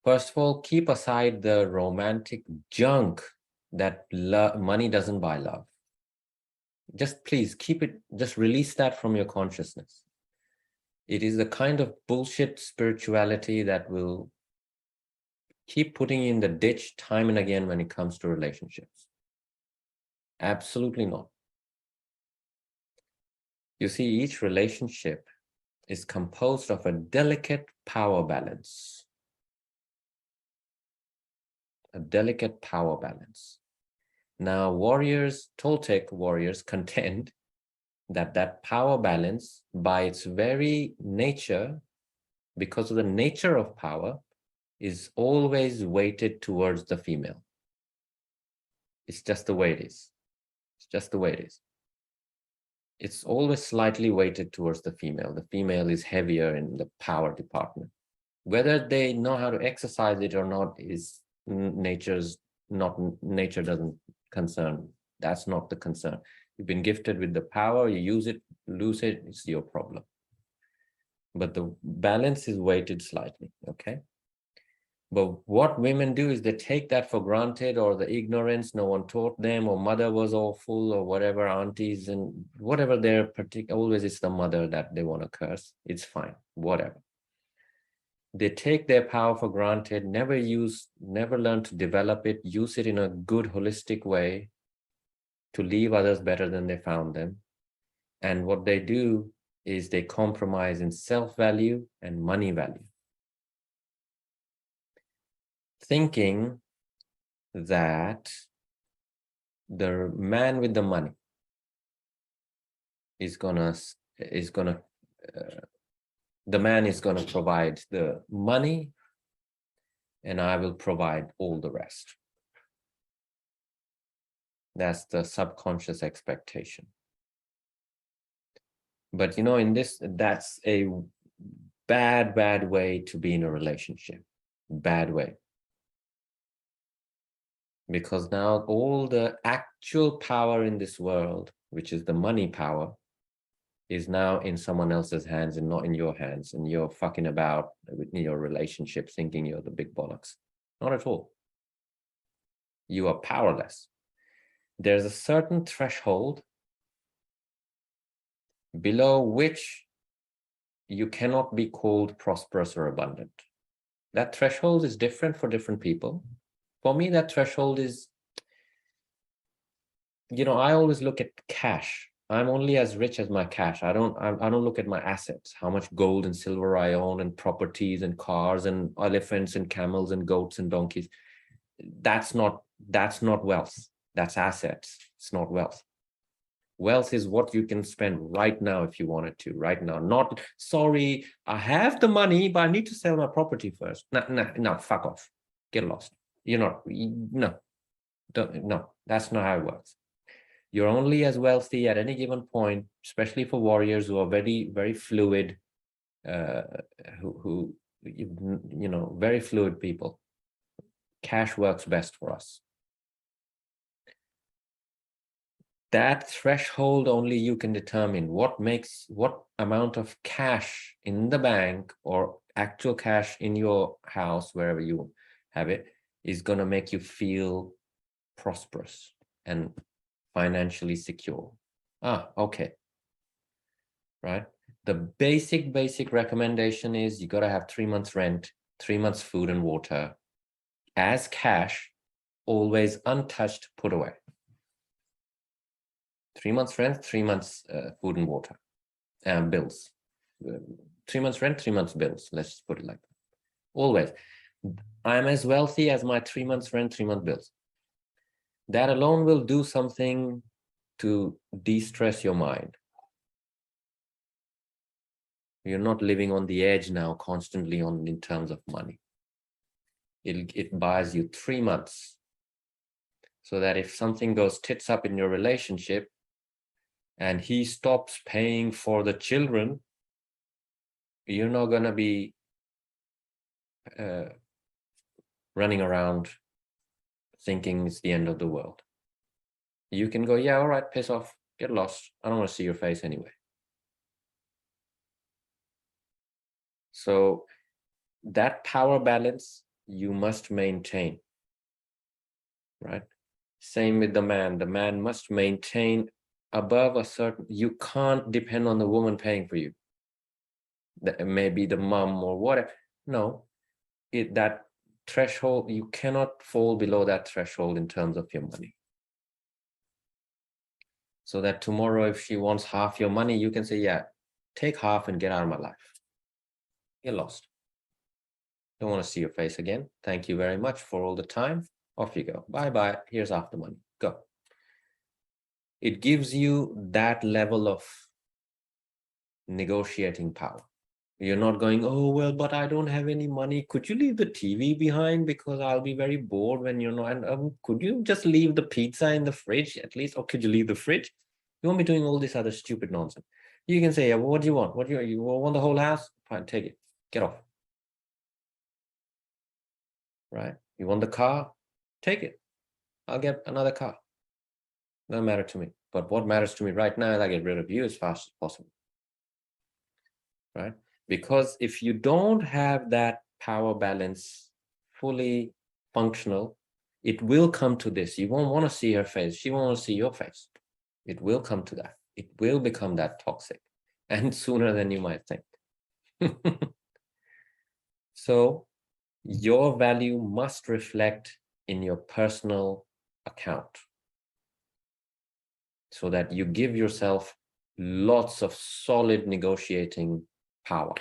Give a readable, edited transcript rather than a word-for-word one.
First of all, keep aside the romantic junk that money doesn't buy love. Just please keep it, just release that from your consciousness. It is the kind of bullshit spirituality that will keep putting you in the ditch time and again when it comes to relationships. Absolutely not. You see, each relationship is composed of a delicate power balance. A delicate power balance. Now, Toltec warriors contend that that power balance, by its very nature, because of the nature of power, is always weighted towards the female. It's just the way it is. It's just the way it is. It's always slightly weighted towards the female. The female is heavier in the power department. Whether they know how to exercise it or not is nature doesn't concern. That's not the concern. You've been gifted with the power, you use it, lose it, it's your problem. But the balance is weighted slightly, okay? But what women do is they take that for granted, or the ignorance, no one taught them, or mother was awful, or whatever, aunties and whatever their particular, always it's the mother that they want to curse. It's fine, whatever. They take their power for granted, never learn to develop it, use it in a good holistic way to leave others better than they found them. And what they do is they compromise in self-value and money value, thinking that the man with the money the man is gonna provide the money and I will provide all the rest. That's the subconscious expectation. But you know, that's a bad way to be in a relationship. Bad way. Because now all the actual power in this world, which is the money power, is now in someone else's hands and not in your hands. And you're fucking about with your relationship thinking you're the big bollocks. Not at all. You are powerless. There's a certain threshold below which you cannot be called prosperous or abundant. That threshold is different for different people. For me, that threshold is, you know, I always look at cash. I'm only as rich as my cash. I don't look at my assets, how much gold and silver I own, and properties and cars and elephants and camels and goats and donkeys. That's not wealth. That's assets. It's not wealth. Wealth is what you can spend right now if you wanted to, right now. Not, sorry, I have the money, but I need to sell my property first. No, fuck off. Get lost. No, that's not how it works. You're only as wealthy at any given point, especially for warriors who are very, very fluid, very fluid people. Cash works best for us. That threshold only you can determine. What amount of cash in the bank or actual cash in your house, wherever you have it, is going to make you feel prosperous and financially secure. Okay. Right? The basic recommendation is you got to have 3 months rent, 3 months food and water as cash, always untouched, put away. 3 months rent, 3 months food and water, bills. 3 months rent, 3 months bills. Let's just put it like that. Always. I'm as wealthy as my 3 months rent, 3 month bills. That alone will do something to de-stress your mind. You're not living on the edge now constantly in terms of money. It buys you 3 months so that if something goes tits up in your relationship and he stops paying for the children, you're not going to be running around thinking it's the end of the world. You can go, yeah, all right, piss off, get lost. I don't want to see your face anyway. So that power balance you must maintain, right? Same with the man. The man must maintain above a certain, you can't depend on the woman paying for you. That maybe the mom or whatever. No, that threshold, you cannot fall below that threshold in terms of your money. So that tomorrow, if she wants half your money, you can say, yeah, take half and get out of my life. You're lost. Don't want to see your face again. Thank you very much for all the time. Off you go. Bye-bye. Here's half the money. Go. It gives you that level of negotiating power. You're not going, oh, well, but I don't have any money. Could you leave the TV behind? Because I'll be very bored when you're not. And could you just leave the pizza in the fridge at least? Or could you leave the fridge? You won't be doing all this other stupid nonsense. You can say, yeah, well, what do you want? What do you want the whole house? Fine, take it. Get off. Right? You want the car? Take it. I'll get another car. Doesn't matter to me. But what matters to me right now is I get rid of you as fast as possible. Right? Because if you don't have that power balance fully functional, it will come to this. You won't want to see her face. She won't want to see your face. It will come to that. It will become that toxic, and sooner than you might think. So your value must reflect in your personal account so that you give yourself lots of solid negotiating power.